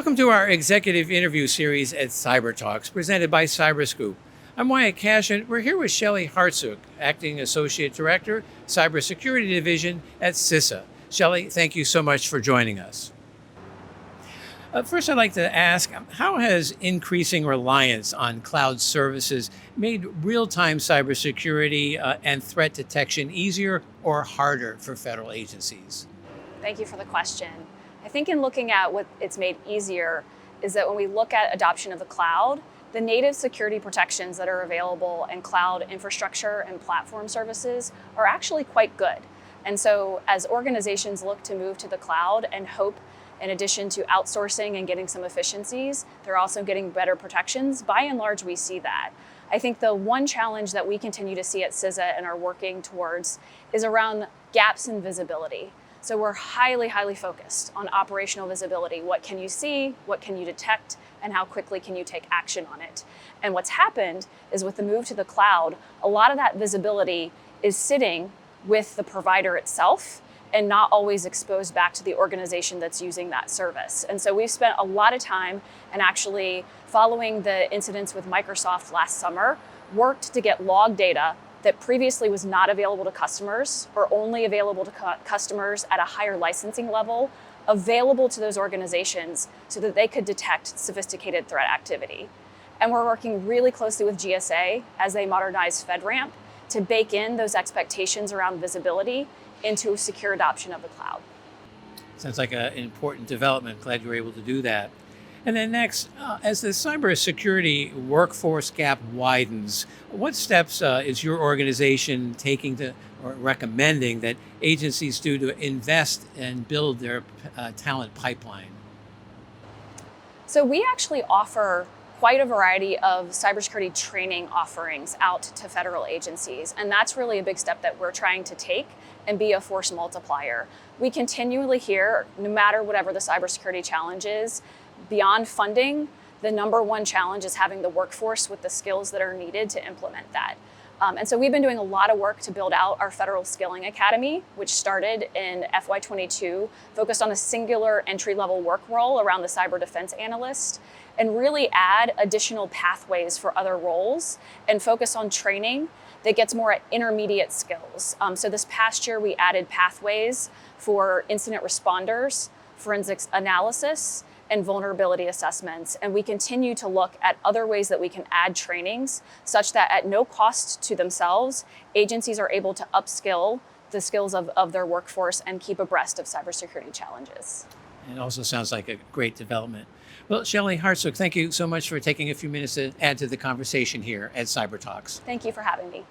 Welcome to our executive interview series at CyberTalks, presented by CyberScoop. I'm Wyatt Cash, and we're here with Shelly Hartsook, Acting Associate Director, Cybersecurity Division at CISA. Shelly, thank you so much for joining us. First, I'd like to ask, how has increasing reliance on cloud services made real-time cybersecurity and threat detection easier or harder for federal agencies? Thank you for the question. I think in looking at what it's made easier is that when we look at adoption of the cloud, the native security protections that are available in cloud infrastructure and platform services are actually quite good. And so as organizations look to move to the cloud and hope, in addition to outsourcing and getting some efficiencies, they're also getting better protections. By and large, we see that. I think the one challenge that we continue to see at CISA and are working towards is around gaps in visibility. So we're highly, highly focused on operational visibility. What can you see? What can you detect? And how quickly can you take action on it? And what's happened is with the move to the cloud, a lot of that visibility is sitting with the provider itself and not always exposed back to the organization that's using that service. And so we've spent a lot of time and actually following the incidents with Microsoft last summer, worked to get log data that previously was not available to customers or only available to customers at a higher licensing level, available to those organizations so that they could detect sophisticated threat activity. And we're working really closely with GSA as they modernize FedRAMP to bake in those expectations around visibility into secure adoption of the cloud. Sounds like an important development. Glad you were able to do that. And then next, as the cybersecurity workforce gap widens, what steps is your organization taking to or recommending that agencies do to invest and build their talent pipeline? So we actually offer quite a variety of cybersecurity training offerings out to federal agencies. And that's really a big step that we're trying to take and be a force multiplier. We continually hear, no matter whatever the cybersecurity challenge is, beyond funding, the number one challenge is having the workforce with the skills that are needed to implement that. And so we've been doing a lot of work to build out our Federal Skilling Academy, which started in FY22, focused on a singular entry-level work role around the cyber defense analyst, and really add additional pathways for other roles and focus on training that gets more at intermediate skills. So this past year, we added pathways for incident responders, forensics analysis, and vulnerability assessments. And we continue to look at other ways that we can add trainings such that at no cost to themselves, agencies are able to upskill the skills of their workforce and keep abreast of cybersecurity challenges. It also sounds like a great development. Well, Shelly Hartsook, thank you so much for taking a few minutes to add to the conversation here at CyberTalks. Thank you for having me.